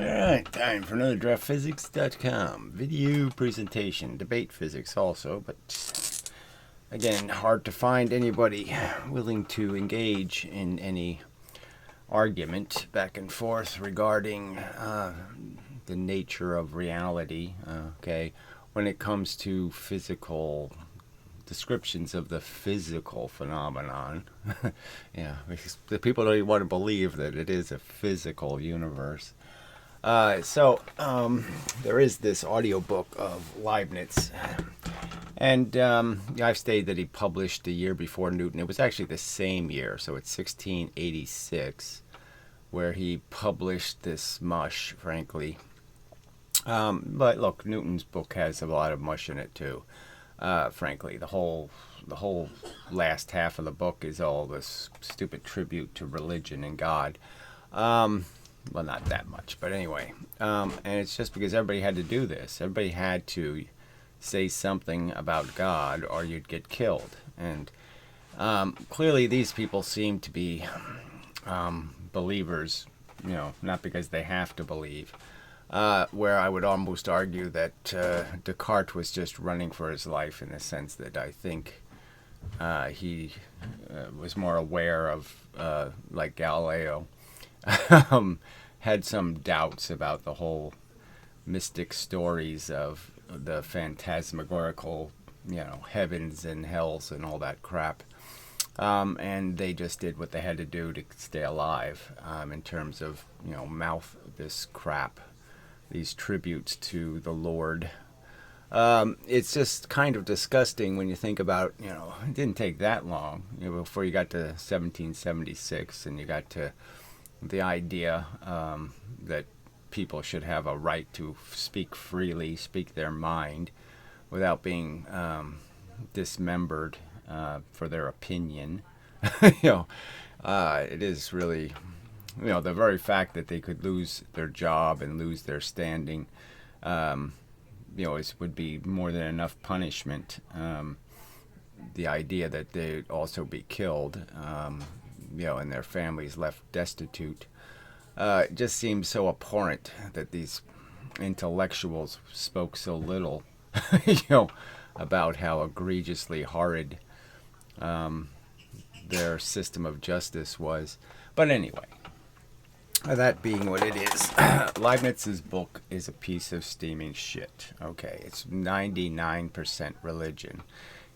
Alright, time for another DraftPhysics.com video presentation. Debate physics also, but again, hard to find anybody willing to engage in any argument back and forth regarding the nature of reality, okay, when it comes to physical descriptions of the physical phenomenon. Yeah, because the people don't even want to believe that it is a physical universe. There is this audiobook of Leibniz, and I've stated that he published the year before Newton. It was actually the same year, so it's 1686, where he published this mush, frankly. But look, Newton's book has a lot of mush in it too. Frankly, the whole last half of the book is all this stupid tribute to religion and God. Well, not that much, but anyway. And it's just because everybody had to do this. Everybody had to say something about God or you'd get killed. And clearly these people seem to be believers, not because they have to believe. Where I would almost argue that Descartes was just running for his life, in the sense that I think he was more aware of, like Galileo, had some doubts about the whole mystic stories of the phantasmagorical, heavens and hells and all that crap. And they just did what they had to do to stay alive, in terms of, mouth this crap, these tributes to the Lord. It's just kind of disgusting when you think about, it didn't take that long, before you got to 1776 and you got to the idea that people should have a right to speak freely, speak their mind, without being dismembered for their opinion. It is really, the very fact that they could lose their job and lose their standing, would be more than enough punishment. The idea that they'd also be killed, and their families left destitute, it just seems so abhorrent that these intellectuals spoke so little, about how egregiously horrid their system of justice was. But anyway, that being what it is, Leibniz's book is a piece of steaming shit. Okay, it's 99% religion,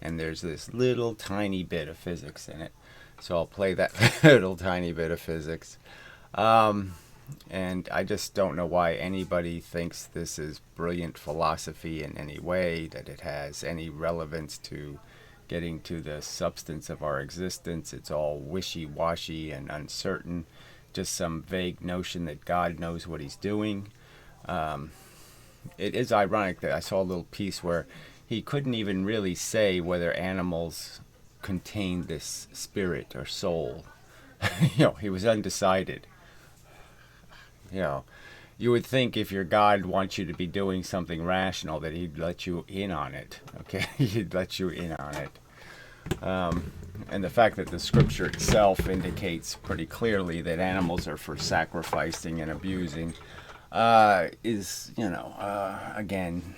and there's this little tiny bit of physics in it. So I'll play that little tiny bit of physics. And I just don't know why anybody thinks this is brilliant philosophy in any way, that it has any relevance to getting to the substance of our existence. It's all wishy-washy and uncertain. Just some vague notion that God knows what he's doing. It is ironic that I saw a little piece where he couldn't even really say whether animals contain this spirit or soul. He was undecided. You would think if your God wants you to be doing something rational that he'd let you in on it. Okay, he'd let you in on it. And the fact that the scripture itself indicates pretty clearly that animals are for sacrificing and abusing, is, again,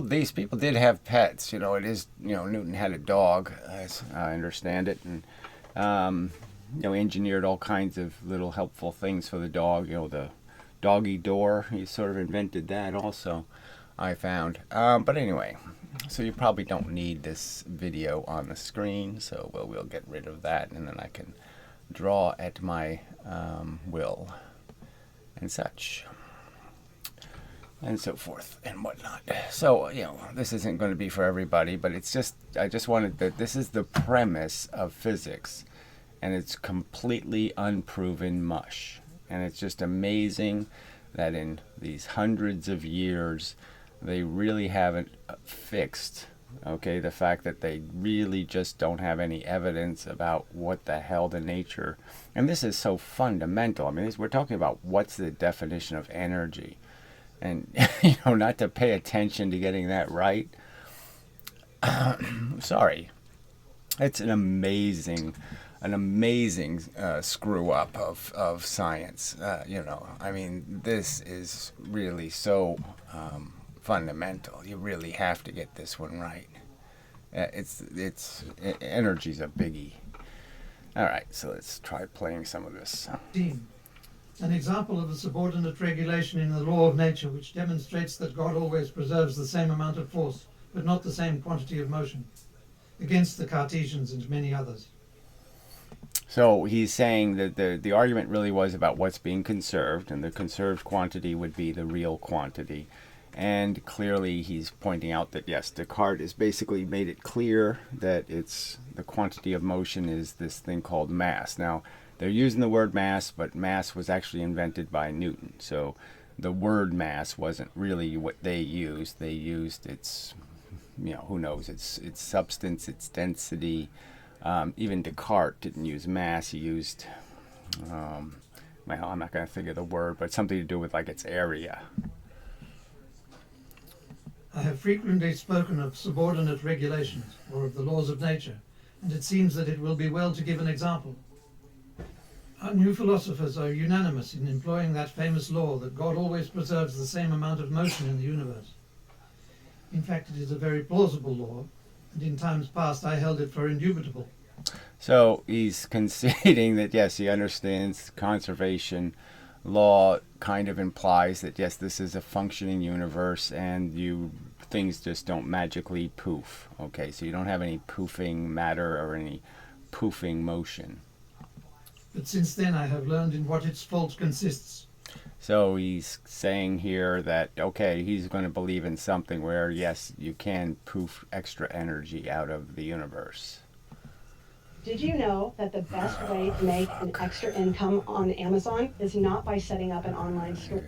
these people did have pets. It is, Newton had a dog, as I understand it, and engineered all kinds of little helpful things for the dog. The doggy door, he sort of invented that also, I found. But anyway, so you probably don't need this video on the screen, so we'll get rid of that, and then I can draw at my will and such, and so forth and whatnot. So, this isn't going to be for everybody, but it's just, I just wanted that this is the premise of physics, and it's completely unproven mush. And it's just amazing that in these hundreds of years, they really haven't fixed, the fact that they really just don't have any evidence about what the hell the nature, and this is so fundamental. I mean, we're talking about what's the definition of energy. And, not to pay attention to getting that right. Sorry. It's an amazing an amazing screw up of science. I mean, this is really so fundamental. You really have to get this one right. Energy's a biggie. All right, so let's try playing some of this. An example of a subordinate regulation in the law of nature which demonstrates that God always preserves the same amount of force, but not the same quantity of motion, against the Cartesians and many others. So he's saying that the argument really was about what's being conserved, and the conserved quantity would be the real quantity. And clearly he's pointing out that, yes, Descartes has basically made it clear that it's the quantity of motion is this thing called mass. Now, they're using the word mass, but mass was actually invented by Newton. So the word mass wasn't really what they used. They used its, who knows, its substance, its density. Even Descartes didn't use mass. He used, I'm not going to think of the word, but something to do with like its area. I have frequently spoken of subordinate regulations, or of the laws of nature, and it seems that it will be well to give an example. Our new philosophers are unanimous in employing that famous law that God always preserves the same amount of motion in the universe. In fact, it is a very plausible law, and in times past I held it for indubitable. So he's conceding that, yes, he understands conservation law kind of implies that, yes, this is a functioning universe and things just don't magically poof. Okay, so you don't have any poofing matter or any poofing motion. But since then I have learned in what its fault consists. So he's saying here that, okay, he's going to believe in something where, yes, you can poof extra energy out of the universe. Did you know that the best way to make an extra income on Amazon is not by setting up an online store?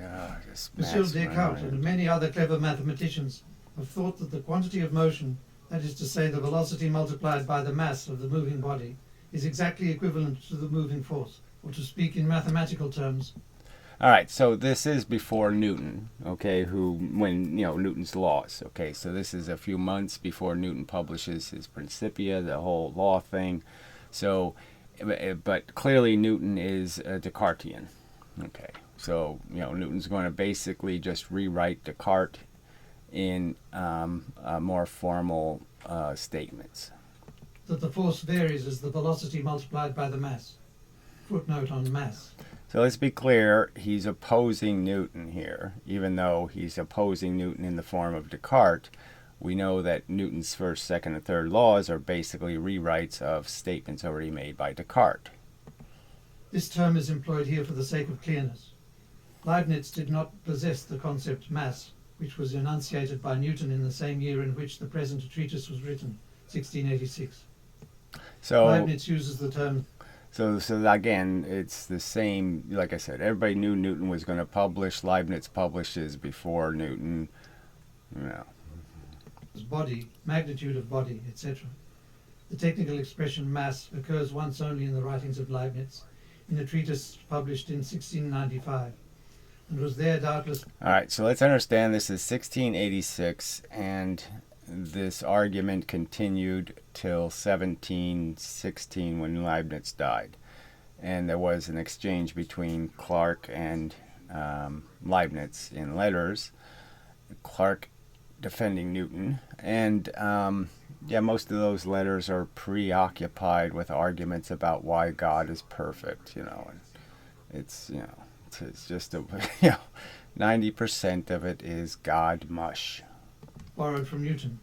Monsieur Descartes and many other clever mathematicians have thought that the quantity of motion, that is to say the velocity multiplied by the mass of the moving body, is exactly equivalent to the moving force, or to speak in mathematical terms. All right, so this is before Newton, okay, when Newton's laws, okay, so this is a few months before Newton publishes his Principia, the whole law thing. So, but clearly Newton is a Descartian, okay, so, Newton's going to basically just rewrite Descartes in more formal statements. That the force varies as the velocity multiplied by the mass. Footnote on mass. So let's be clear, he's opposing Newton here. Even though he's opposing Newton in the form of Descartes, we know that Newton's first, second, and third laws are basically rewrites of statements already made by Descartes. This term is employed here for the sake of clearness. Leibniz did not possess the concept mass, which was enunciated by Newton in the same year in which the present treatise was written, 1686. So Leibniz uses the term. So again, it's the same. Like I said, everybody knew Newton was going to publish. Leibniz publishes before Newton. Body, magnitude of body, etc. The technical expression mass occurs once only in the writings of Leibniz, in a treatise published in 1695, and was there doubtless. All right, so let's understand this is 1686, and this argument continued till 1716 when Leibniz died. And there was an exchange between Clarke and Leibniz in letters. Clarke defending Newton. And most of those letters are preoccupied with arguments about why God is perfect, and it's, it's just 90% of it is God mush. Borrowed from Newton.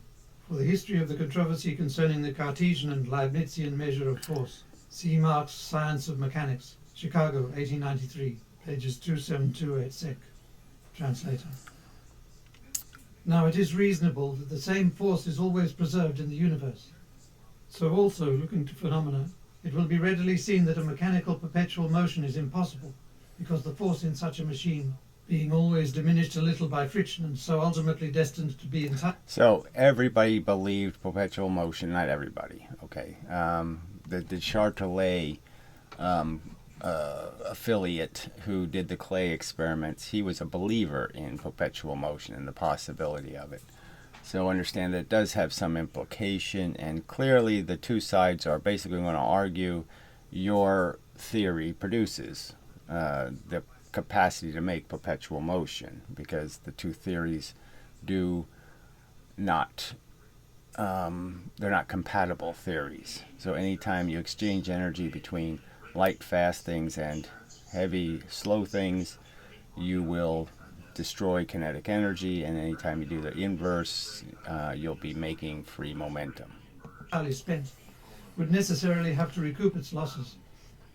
For the history of the controversy concerning the Cartesian and Leibnizian measure of force, see Mark's Science of Mechanics, Chicago, 1893, pages 2728 sec. Translator. Now it is reasonable that the same force is always preserved in the universe. So also, looking to phenomena, it will be readily seen that a mechanical perpetual motion is impossible, because the force in such a machine, being always diminished a little by friction and so ultimately destined to be entire. So everybody believed perpetual motion, not everybody, okay. The Chartelet affiliate who did the clay experiments, he was a believer in perpetual motion and the possibility of it. So understand that it does have some implication, and clearly the two sides are basically going to argue your theory produces the capacity to make perpetual motion, because the two theories do not, they're not compatible theories. So anytime you exchange energy between light, fast things and heavy, slow things, you will destroy kinetic energy, and anytime you do the inverse, you'll be making free momentum. Highly spent, would necessarily have to recoup its losses,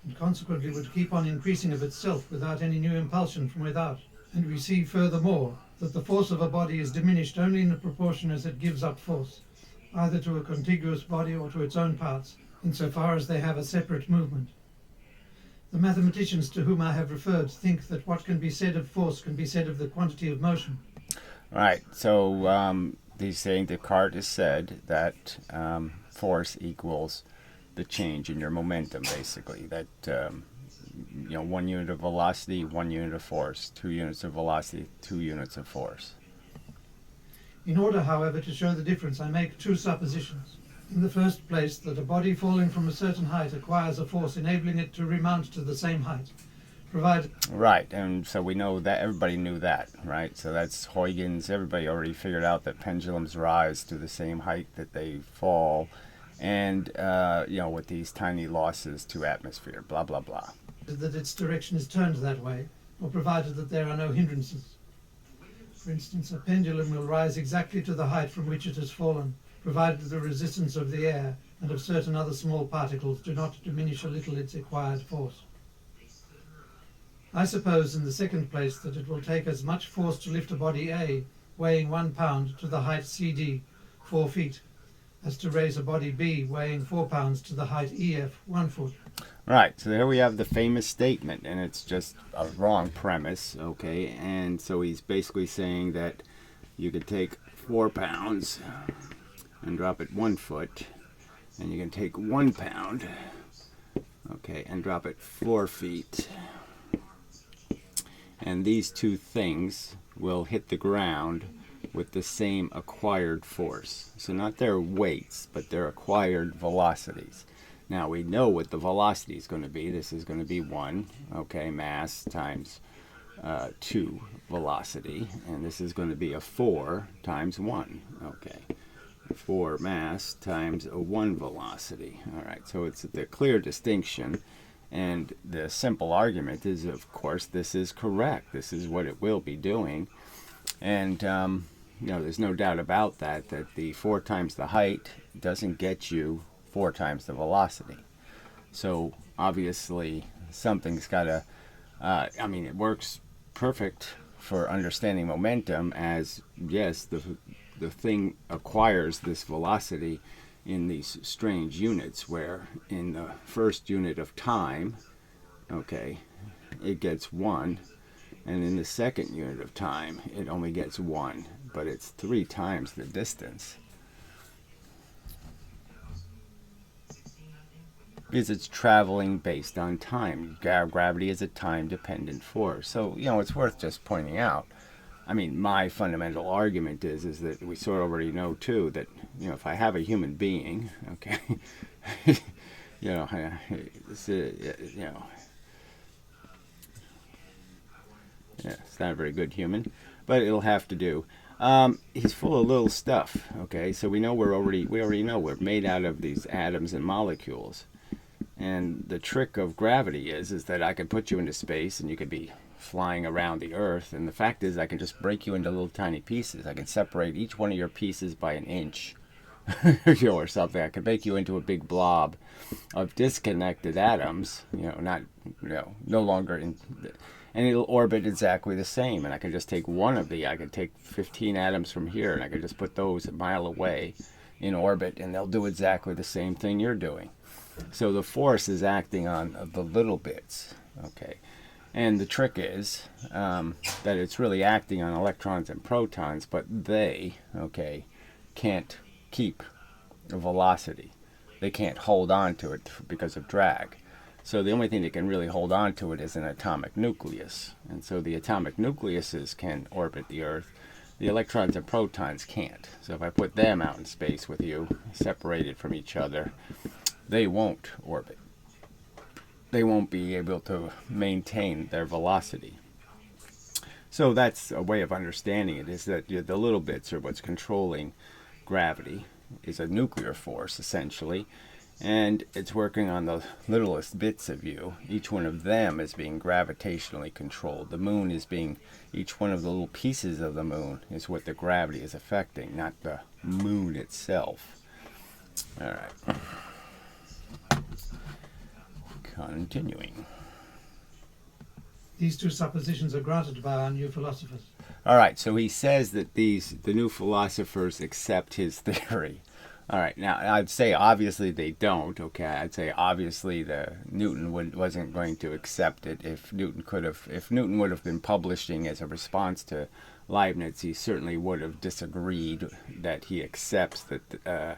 and consequently would keep on increasing of itself without any new impulsion from without. And we see furthermore that the force of a body is diminished only in the proportion as it gives up force, either to a contiguous body or to its own parts, insofar as they have a separate movement. The mathematicians to whom I have referred think that what can be said of force can be said of the quantity of motion. Right, so he's saying Descartes has said that force equals the change in your momentum, basically. That, 1 unit of velocity, 1 unit of force, 2 units of velocity, 2 units of force. In order, however, to show the difference, I make two suppositions. In the first place, that a body falling from a certain height acquires a force enabling it to remount to the same height, provided... Right, and so we know that, everybody knew that, right? So that's Huygens, everybody already figured out that pendulums rise to the same height that they fall, and, with these tiny losses to atmosphere, blah, blah, blah. That its direction is turned that way, or provided that there are no hindrances. For instance, a pendulum will rise exactly to the height from which it has fallen, provided the resistance of the air and of certain other small particles do not diminish a little its acquired force. I suppose, in the second place, that it will take as much force to lift a body A, weighing 1 pound, to the height CD, 4 feet, as to raise a body B, weighing 4 pounds, to the height EF, 1 foot. Right, so here we have the famous statement, and it's just a wrong premise, okay? And so he's basically saying that you could take 4 pounds and drop it 1 foot, and you can take 1 pound, okay, and drop it 4 feet. And these two things will hit the ground with the same acquired force. So not their weights, but their acquired velocities. Now we know what the velocity is going to be. This is going to be 1, okay, mass times 2 velocity. And this is going to be a 4 times 1, okay. 4 mass times a 1 velocity. All right, so it's the clear distinction. And the simple argument is, of course, this is correct. This is what it will be doing. And, there's no doubt about that the 4 times the height doesn't get you 4 times the velocity. So, obviously, something's got to, it works perfect for understanding momentum as, yes, the thing acquires this velocity in these strange units, where in the first unit of time, okay, it gets 1, and in the second unit of time it only gets 1, but it's 3 times the distance, because it's traveling based on time. Gravity is a time dependent force. So it's worth just pointing out. My fundamental argument is that we sort of already know too that if I have a human being, okay, it's not a very good human, but it'll have to do. He's full of little stuff, okay. So we already know we're made out of these atoms and molecules, and the trick of gravity is that I can put you into space and you could be flying around the earth, and the fact is I can just break you into little tiny pieces. I can separate each one of your pieces by an inch or something. I can make you into a big blob of disconnected atoms, no longer in, and it'll orbit exactly the same. And I can just take I could take 15 atoms from here, and I could just put those a mile away in orbit, and they'll do exactly the same thing you're doing. So the force is acting on the little bits, okay. And the trick is that it's really acting on electrons and protons, but they, okay, can't keep a velocity. They can't hold on to it because of drag. So the only thing that can really hold on to it is an atomic nucleus. And so the atomic nucleuses can orbit the Earth. The electrons and protons can't. So if I put them out in space with you, separated from each other, they won't orbit. they won't be able to maintain their velocity. So that's a way of understanding it, is that the little bits are what's controlling gravity, is a nuclear force essentially, and it's working on the littlest bits of you. Each one of them is being gravitationally controlled. The moon is being, each one of the little pieces of the moon is what the gravity is affecting, not the moon itself. All right. Continuing. These two suppositions are granted by our new philosophers. All right, so he says that the new philosophers accept his theory. All right, now I'd say obviously they don't. Okay, I'd say obviously Newton wasn't going to accept it. If Newton would have been publishing as a response to Leibniz, he certainly would have disagreed that he accepts that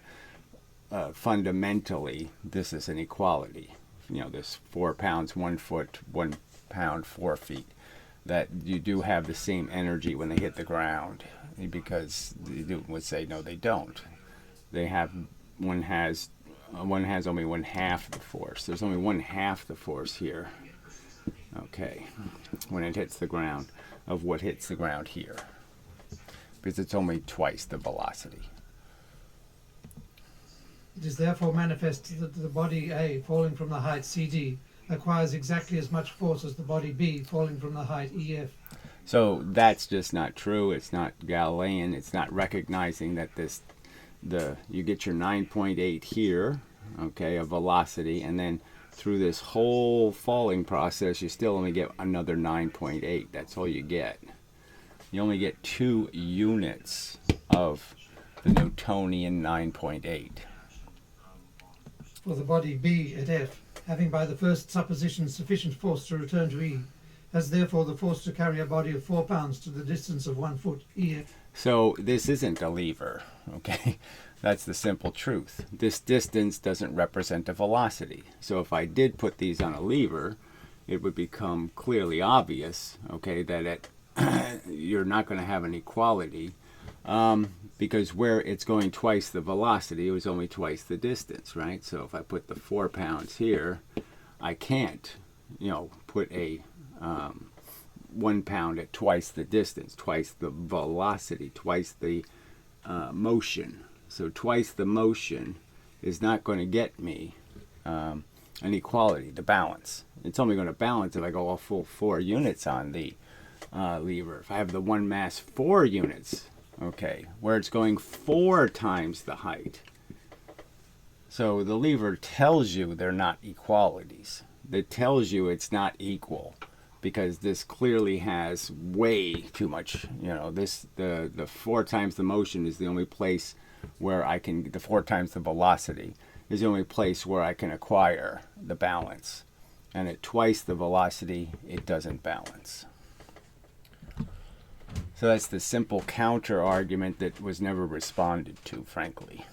fundamentally this is an equality. This 4 pounds 1 foot, 1 pound 4 feet. That you do have the same energy when they hit the ground, because Newton would say no, they don't. They have one has only 1/2 the force. There's only 1/2 the force here. Okay, when it hits the ground of what hits the ground here, because it's only twice the velocity. It is therefore manifest that the body A falling from the height CD acquires exactly as much force as the body B falling from the height EF. So that's just not true. It's not Galilean. It's not recognizing that you get your 9.8 here, okay, of velocity, and then through this whole falling process, you still only get another 9.8. That's all you get. You only get 2 units of the Newtonian 9.8. For the body B at F, having by the first supposition sufficient force to return to E, has therefore the force to carry a body of 4 pounds to the distance of 1 foot EF. So this isn't a lever, okay? That's the simple truth. This distance doesn't represent a velocity. So if I did put these on a lever, it would become clearly obvious, okay, that you're not going to have an equality, because where it's going twice the velocity, it was only twice the distance, right? So if I put the 4 pounds here, I can't, put a 1 pound at twice the distance, twice the velocity, twice the motion. So twice the motion is not going to get me an equality, the balance. It's only going to balance if I go all full 4 units on the lever. If I have the 1 mass 4 units, okay, where it's going 4 times the height. So the lever tells you they're not equalities. It tells you it's not equal, because this clearly has way too much. The 4 times the motion is the only place where the 4 times the velocity is the only place where I can acquire the balance. And at twice the velocity, it doesn't balance. So that's the simple counter argument that was never responded to, frankly.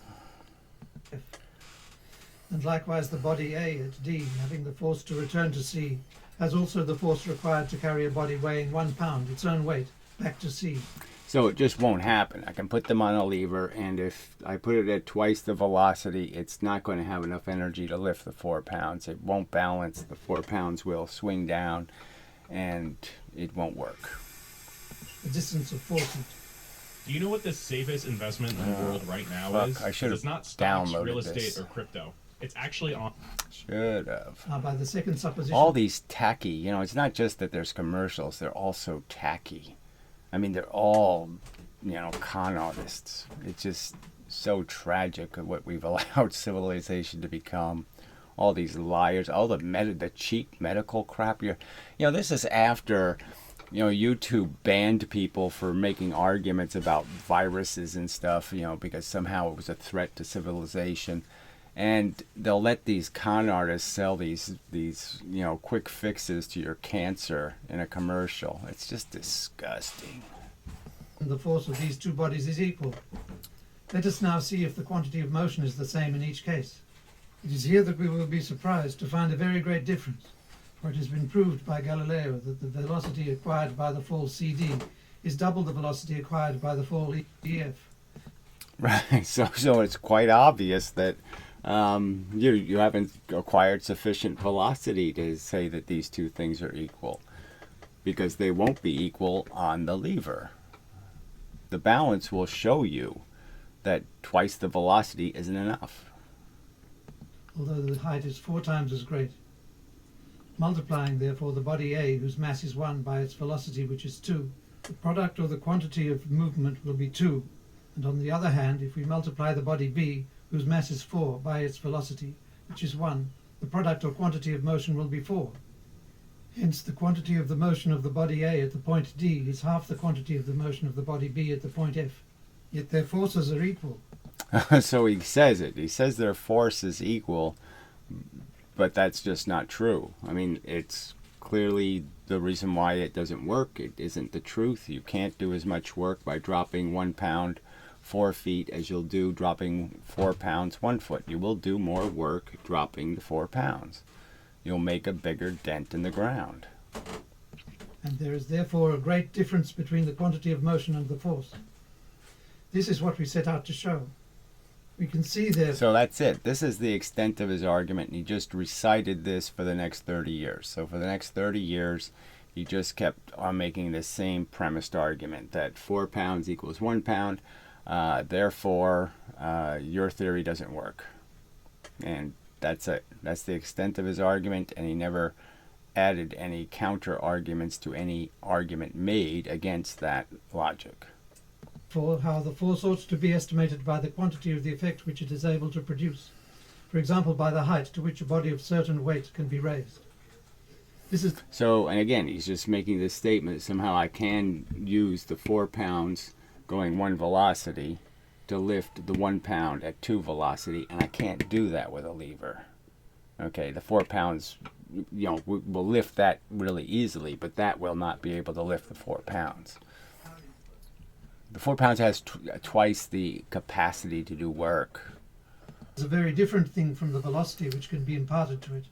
And likewise the body A at D, having the force to return to C, has also the force required to carry a body weighing 1 pound, its own weight, back to C. So it just won't happen. I can put them on a lever, and if I put it at twice the velocity, it's not going to have enough energy to lift the 4 pounds. It won't balance. The 4 pounds will swing down, and it won't work. The distance of 4 feet. Do you know what the safest investment in the world right now is? I should have It's not stocks, downloaded real estate, this. or crypto. It's actually on. Should have. By the second supposition. All these tacky, it's not just that there's commercials, they're also tacky. I mean, they're all, con artists. It's just so tragic of what we've allowed civilization to become. All these liars, all the cheap medical crap. This is after, YouTube banned people for making arguments about viruses and stuff, because somehow it was a threat to civilization. And they'll let these con artists sell these quick fixes to your cancer in a commercial. It's just disgusting. The force of these two bodies is equal. Let us now see if the quantity of motion is the same in each case. It is here that we will be surprised to find a very great difference, for it has been proved by Galileo that the velocity acquired by the fall CD is double the velocity acquired by the fall EF. Right, so it's quite obvious that You haven't acquired sufficient velocity to say that these two things are equal, because they won't be equal on the lever. The balance will show you that twice the velocity isn't enough. although the height is 4 times as great. Multiplying, therefore, the body A, whose mass is 1, by its velocity, which is 2, the product or the quantity of movement will be 2. And on the other hand, if we multiply the body B, whose mass is 4, by its velocity, which is 1, the product or quantity of motion will be 4. Hence, the quantity of the motion of the body A at the point D is half the quantity of the motion of the body B at the point F. Yet their forces are equal. So he says it. He says their force is equal, but that's just not true. I mean, it's clearly the reason why it doesn't work. It isn't the truth. You can't do as much work by dropping 1 pound 4 feet as you'll do dropping 4 pounds 1 foot. You will do more work dropping the 4 pounds. You'll make a bigger dent in the ground. And there is therefore a great difference between the quantity of motion and the force. This is what we set out to show. We can see there. So that's it. This is the extent of his argument, and he just recited this for the next 30 years. So for the next 30 years, he just kept on making the same premised argument that 4 pounds equals 1 pound. Therefore, your theory doesn't work. And that's it. That's the extent of his argument, and he never added any counter arguments to any argument made against that logic. For how the force ought to be estimated by the quantity of the effect which it is able to produce. For example, by the height to which a body of certain weight can be raised. This is So, and again, he's just making this statement that somehow I can use the 4 pounds going 1 velocity to lift the 1 pound at 2 velocity, and I can't do that with a lever. Okay, the 4 pounds, will lift that really easily, but that will not be able to lift the 4 pounds. The 4 pounds has twice the capacity to do work. a very different thing from the velocity which can be imparted to it.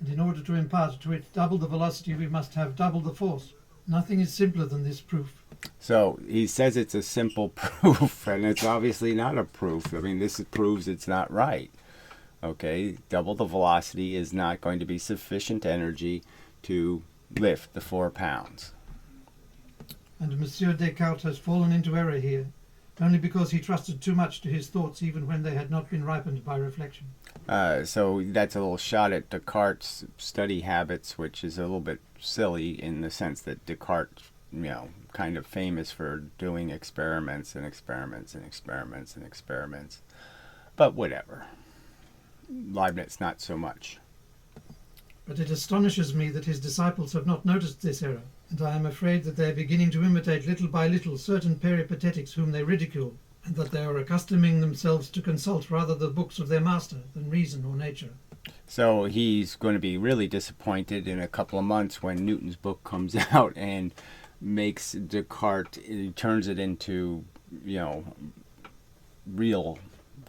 And in order to impart to it double the velocity, we must have double the force. Nothing is simpler than this proof. So he says it's a simple proof, and it's obviously not a proof. I mean, this proves it's not right. Okay, double the velocity is not going to be sufficient energy to lift the 4 pounds. And Monsieur Descartes has fallen into error here, only because he trusted too much to his thoughts even when they had not been ripened by reflection. So that's a little shot at Descartes' study habits, which is a little bit silly in the sense that Descartes, kind of famous for doing experiments and experiments and experiments and experiments. But whatever. Leibniz, not so much. But it astonishes me that his disciples have not noticed this error, and I am afraid that they are beginning to imitate little by little certain peripatetics whom they ridicule, and that they are accustoming themselves to consult rather the books of their master than reason or nature. So he's going to be really disappointed in a couple of months when Newton's book comes out and makes Descartes, he turns it into, real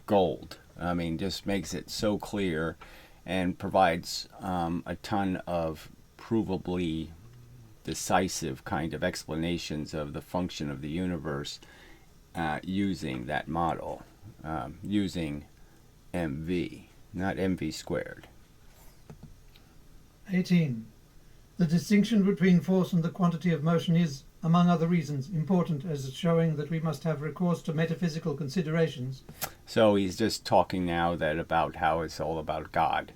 gold. I mean, just makes it so clear and provides a ton of provably decisive kind of explanations of the function of the universe using that model, using mv, not mv squared. 18. The distinction between force and the quantity of motion is, among other reasons, important as showing that we must have recourse to metaphysical considerations. So he's just talking now about how it's all about God.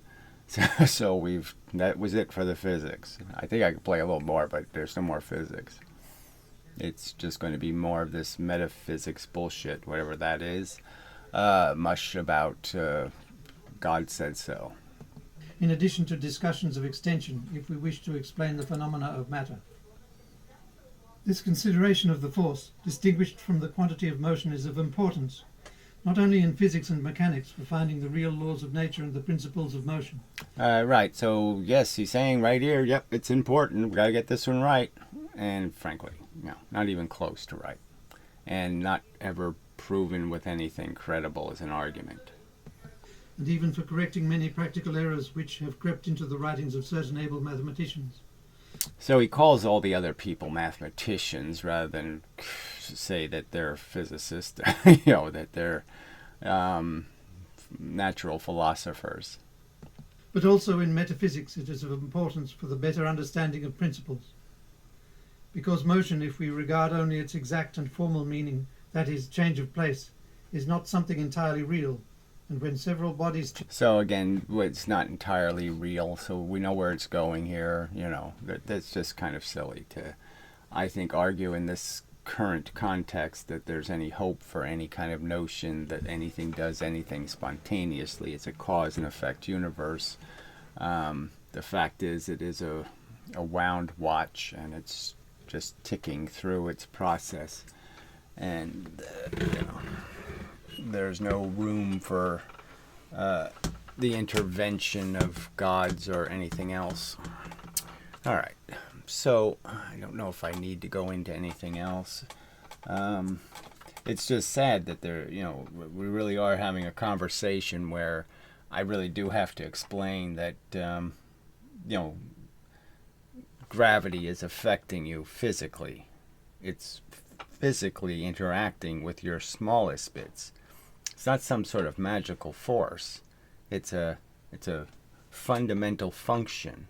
So that was it for the physics. I think I could play a little more, but there's no more physics. It's just going to be more of this metaphysics bullshit, whatever that is. Mush about God said so. In addition to discussions of extension, if we wish to explain the phenomena of matter. This consideration of the force, distinguished from the quantity of motion, is of importance, not only in physics and mechanics for finding the real laws of nature and the principles of motion. Right, so yes, he's saying right here, yep, it's important, we got to get this one right. And frankly, not even close to right. And not ever proven with anything credible as an argument. And even for correcting many practical errors which have crept into the writings of certain able mathematicians. So he calls all the other people mathematicians rather than say that they're physicists, that they're natural philosophers. But also in metaphysics it is of importance for the better understanding of principles. Because motion, if we regard only its exact and formal meaning, that is, change of place, is not something entirely real, and when several bodies... So again, it's not entirely real, so we know where it's going here. You know, that's just kind of silly to, I think, argue in this current context that there's any hope for any kind of notion that anything does anything spontaneously. It's a cause and effect universe. The fact is, it is a wound watch, and it's just ticking through its process, and there's no room for the intervention of gods or anything else. All right, so I don't know if I need to go into anything else. It's just sad that we really are having a conversation where I really do have to explain that gravity is affecting you physically. It's physically interacting with your smallest bits. It's not some sort of magical force. It's a fundamental function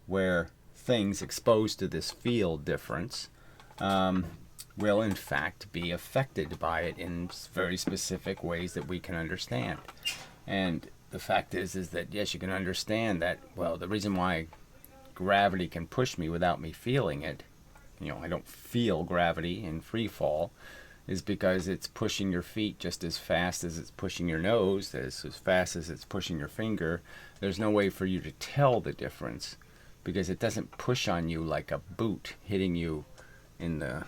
where things exposed to this field difference will in fact be affected by it in very specific ways that we can understand. And the fact is that yes, you can understand that, well, the reason why gravity can push me without me feeling it, I don't feel gravity in free fall, is because it's pushing your feet just as fast as it's pushing your nose, as fast as it's pushing your finger. There's no way for you to tell the difference because it doesn't push on you like a boot hitting you in the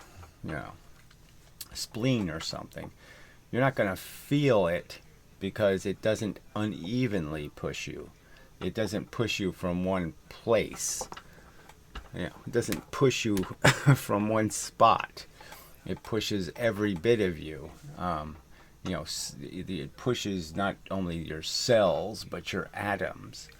spleen or something. You're not going to feel it because it doesn't unevenly push you. It doesn't push you from one place. It doesn't push you from one spot. It pushes every bit of you. It pushes not only your cells, but your atoms,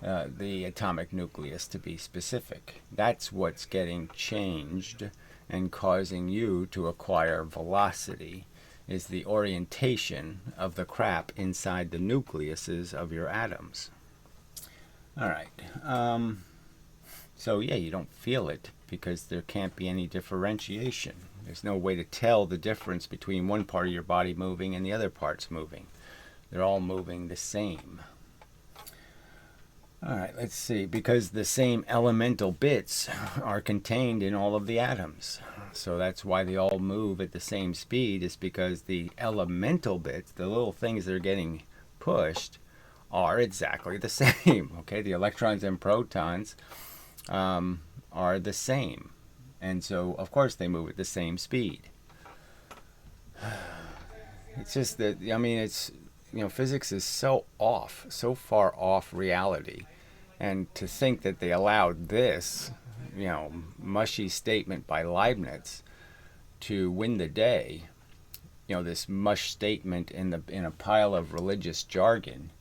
the atomic nucleus to be specific. That's what's getting changed and causing you to acquire velocity, is the orientation of the crap inside the nucleuses of your atoms. All right. So yeah, you don't feel it because there can't be any differentiation. There's no way to tell the difference between one part of your body moving and the other parts moving. They're all moving the same. All right, let's see. Because the same elemental bits are contained in all of the atoms. So that's why they all move at the same speed, is because the elemental bits, the little things that are getting pushed, are exactly the same. Okay, the electrons and protons are the same. And so, of course, they move at the same speed. It's just that, physics is so off, so far off reality. And to think that they allowed this, mushy statement by Leibniz to win the day, this mush statement in a pile of religious jargon,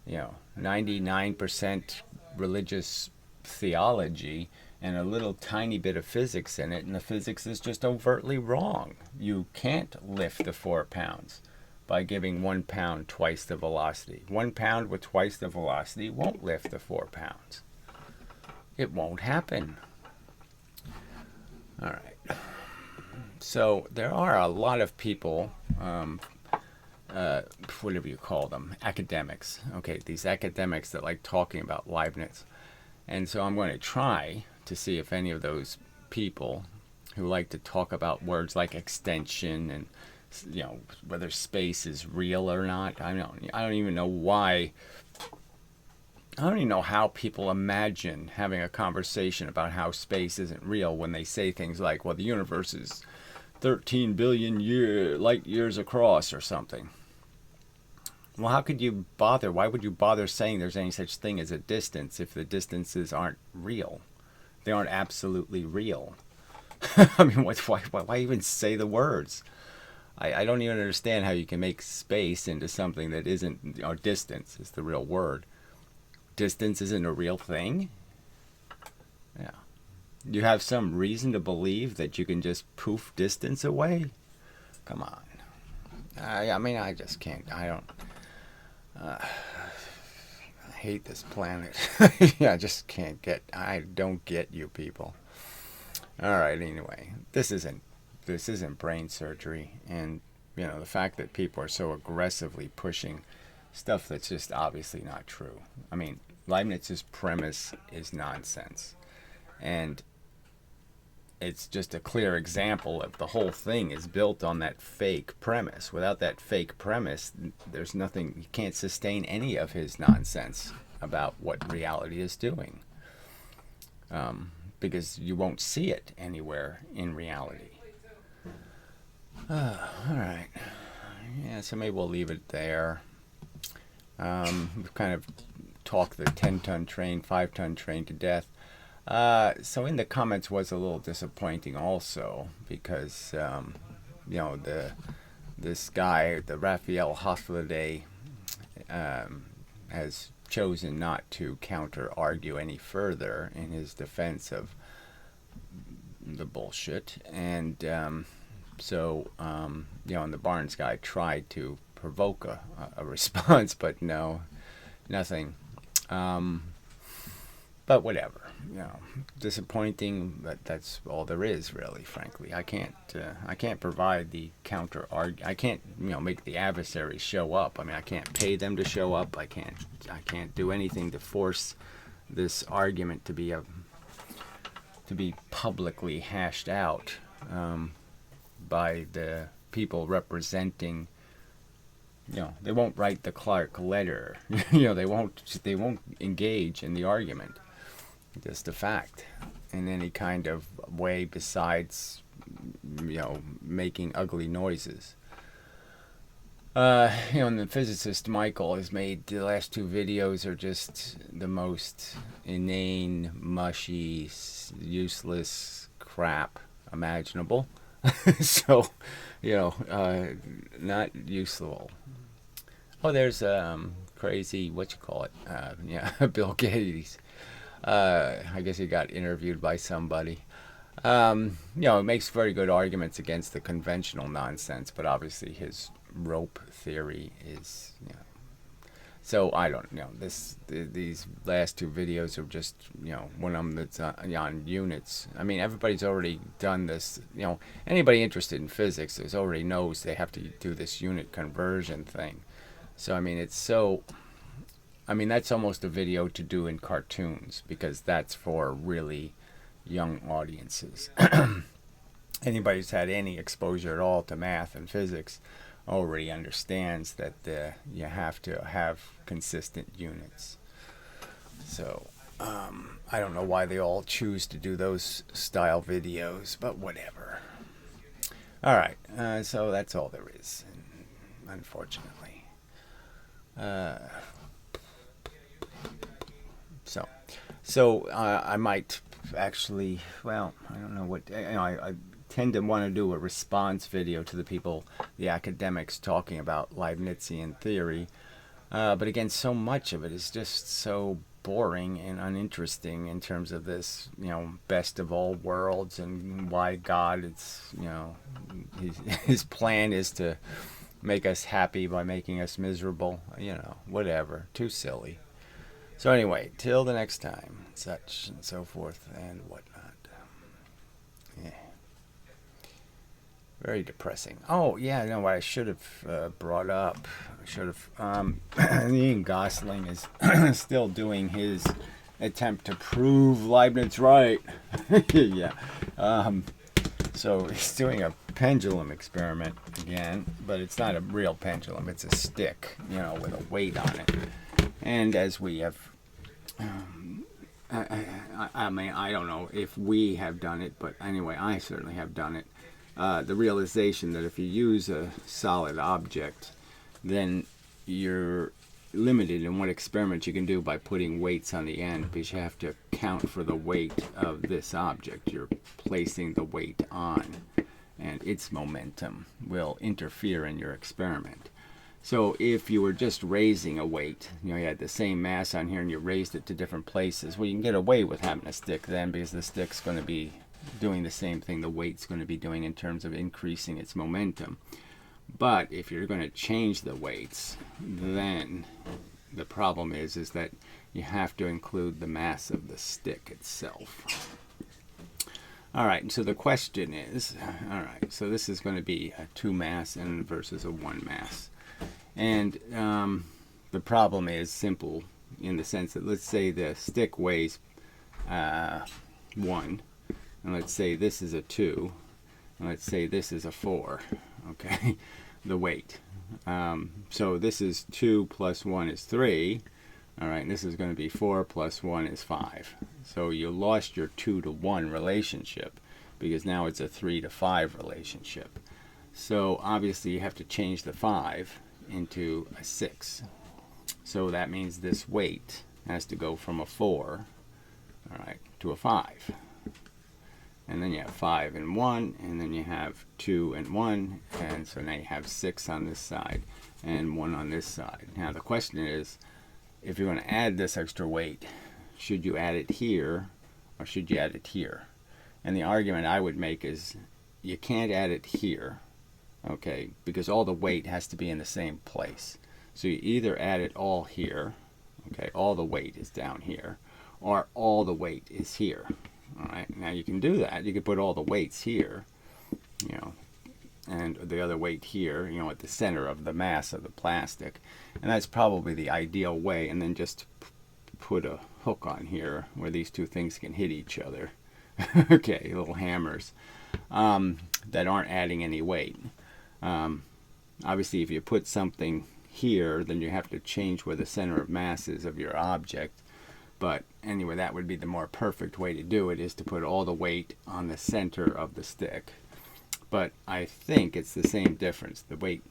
99% religious theology and a little tiny bit of physics in it, and the physics is just overtly wrong. You can't lift the 4 pounds by giving 1 pound twice the velocity. 1 pound with twice the velocity won't lift the 4 pounds. It won't happen. All right. So there are a lot of people, whatever you call them, academics. Okay, these academics that like talking about Leibniz. And so I'm going to try to see if any of those people who like to talk about words like extension and whether space is real or not. I don't even know why. I don't even know how people imagine having a conversation about how space isn't real when they say things like, well, the universe is 13 billion light years across or something. Well, how could you bother? Why would you bother saying there's any such thing as a distance if the distances aren't real? They aren't absolutely real. I mean, why even say the words? I don't even understand how you can make space into something that isn't, distance is the real word. Distance isn't a real thing? Yeah. You have some reason to believe that you can just poof distance away? Come on. I just can't. I hate this planet. Yeah, I don't get you people. All right, anyway, this isn't brain surgery, and the fact that people are so aggressively pushing stuff that's just obviously not true. I mean, Leibniz's premise is nonsense, and it's just a clear example of the whole thing is built on that fake premise. Without that fake premise, there's nothing, you can't sustain any of his nonsense about what reality is doing. Because you won't see it anywhere in reality. All right. Yeah, so maybe we'll leave it there. We've kind of talked the 10-ton train, 5-ton train to death. So in the comments was a little disappointing also because, this guy, the Raphael Hosford, has chosen not to counter-argue any further in his defense of the bullshit. And and the Barnes guy tried to provoke a response, but no, nothing. But whatever, disappointing. But that's all there is, really. Frankly, I can't provide the counter argue. I can't, make the adversaries show up. I mean, I can't pay them to show up. I can't do anything to force this argument to be publicly hashed out by the people representing. They won't write the Clark letter. They won't engage in the argument. Just a fact, in any kind of way besides, making ugly noises. And the physicist Michael has made the last 2 videos are just the most inane, mushy, useless crap imaginable. So, not useful. Oh, there's crazy, Bill Gates. I guess he got interviewed by somebody. It makes very good arguments against the conventional nonsense, but obviously his rope theory is, So I don't know. These last 2 videos are just, one of them that's on units. I mean, everybody's already done this. Anybody interested in physics already knows they have to do this unit conversion thing. So I mean, that's almost a video to do in cartoons because that's for really young audiences. Anybody who's had any exposure at all to math and physics already understands that you have to have consistent units. So I don't know why they all choose to do those style videos, but whatever. All right, so that's all there is, unfortunately. So I might actually, I don't know what, I tend to want to do a response video to the people, the academics talking about Leibnizian theory. But again, so much of it is just so boring and uninteresting in terms of this, best of all worlds and why God, his plan is to make us happy by making us miserable, whatever, too silly. So anyway, till the next time, such and so forth and whatnot. Yeah. Very depressing. Oh, yeah, what I should have brought up. Ian Gosling is still doing his attempt to prove Leibniz right. Yeah. So he's doing a pendulum experiment again, but it's not a real pendulum. It's a stick, with a weight on it. And as we have, I mean, I don't know if we have done it, but anyway, I certainly have done it. The realization that if you use a solid object, then you're limited in what experiments you can do by putting weights on the end, because you have to account for the weight of this object you're placing the weight on, and its momentum will interfere in your experiment. So if you were just raising a weight, you had the same mass on here and you raised it to different places, well, you can get away with having a stick then, because the stick's going to be doing the same thing the weight's going to be doing in terms of increasing its momentum. But if you're going to change the weights, then the problem is that you have to include the mass of the stick itself. All right, so the question is, all right, so this is going to be a 2 mass and versus a 1 mass. And the problem is simple in the sense that, let's say the stick weighs 1, and let's say this is a 2, and let's say this is a 4, okay, the weight. So this is 2 plus 1 is 3, all right, and this is going to be 4 plus 1 is 5. So you lost your 2 to 1 relationship because now it's a 3 to 5 relationship. So obviously you have to change the 5 into a 6. So that means this weight has to go from a 4, all right, to a 5. And then you have 5 and 1, and then you have 2 and 1, and so now you have 6 on this side and 1 on this side. Now the question is, if you're going to add this extra weight, should you add it here or should you add it here? And the argument I would make is you can't add it here, okay, because all the weight has to be in the same place. So you either add it all here, okay, all the weight is down here, or all the weight is here. All right, now you can do that. You can put all the weights here, you know, and the other weight here, you know, at the center of the mass of the plastic. And that's probably the ideal way. And then just put a hook on here where these two things can hit each other. Okay, little hammers that aren't adding any weight. Obviously, if you put something here, then you have to change where the center of mass is of your object. But anyway, that would be the more perfect way to do it, is to put all the weight on the center of the stick. But I think it's the same difference. The weight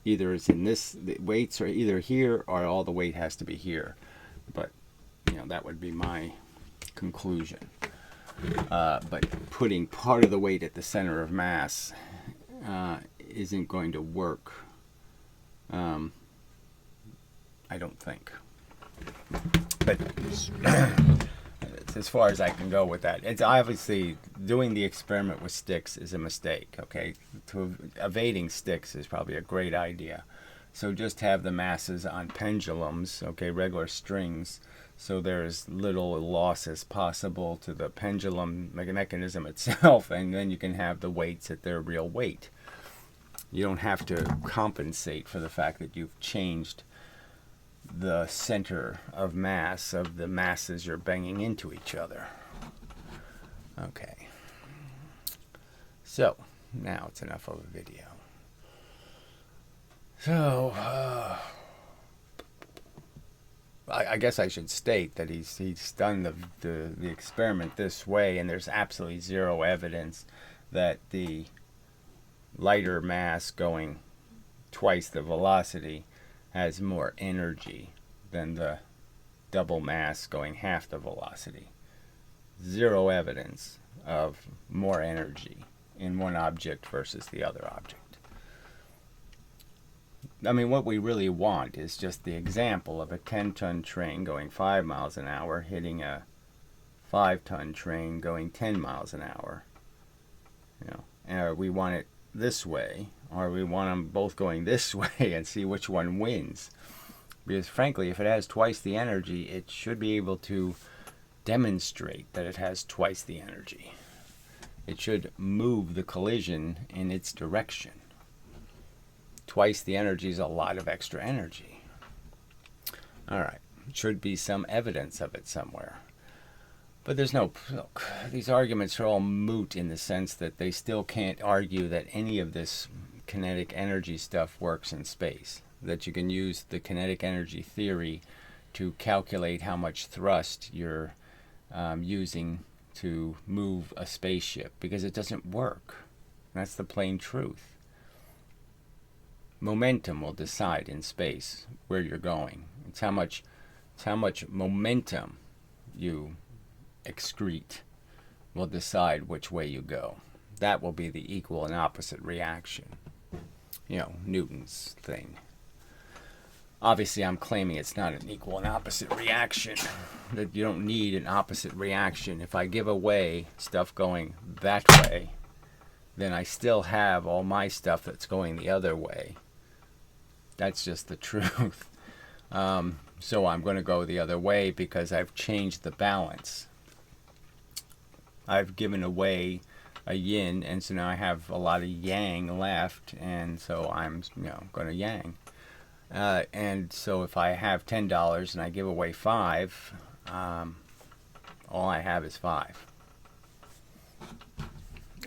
either is in this, the weights are either here or all the weight has to be here. But, you know, that would be my conclusion. But putting part of the weight at the center of mass isn't going to work, I don't think. But as far as I can go with that, it's obviously doing the experiment with sticks is a mistake. Okay, evading sticks is probably a great idea. So just have the masses on pendulums, okay, regular strings, so there's little loss as possible to the pendulum mechanism itself, and then you can have the weights at their real weight. You don't have to compensate for the fact that you've changed the center of mass of the masses you're banging into each other. Okay. So, now it's enough of a video. So, I guess I should state that he's done the experiment this way, and there's absolutely zero evidence that the lighter mass going twice the velocity has more energy than the double mass going half the velocity. Zero evidence of more energy in one object versus the other object. I mean, what we really want is just the example of a 10-ton train going 5 miles an hour hitting a 5-ton train going 10 miles an hour. You know, and we want it this way, or we want them both going this way and see which one wins. Because frankly, if it has twice the energy, it should be able to demonstrate that it has twice the energy. It should move the collision in its direction. Twice the energy is a lot of extra energy. Alright, should be some evidence of it somewhere. But there's no, look, these arguments are all moot in the sense that they still can't argue that any of this kinetic energy stuff works in space. That you can use the kinetic energy theory to calculate how much thrust you're using to move a spaceship, because it doesn't work. That's the plain truth. Momentum will decide in space where you're going. It's how much momentum you excrete will decide which way you go. That will be the equal and opposite reaction. You know, Newton's thing. Obviously, I'm claiming it's not an equal and opposite reaction. That you don't need an opposite reaction. If I give away stuff going that way, then I still have all my stuff that's going the other way. That's just the truth. So I'm going to go the other way because I've changed the balance. I've given away a yin, and so now I have a lot of yang left, and so I'm going to yang. And so if I have $10 and I give away 5, all I have is 5.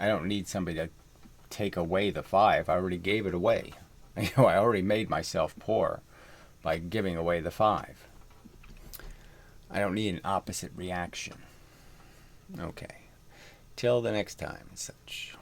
I don't need somebody to take away the 5. I already gave it away. I already made myself poor by giving away the 5. I don't need an opposite reaction. Okay. Till the next time and such.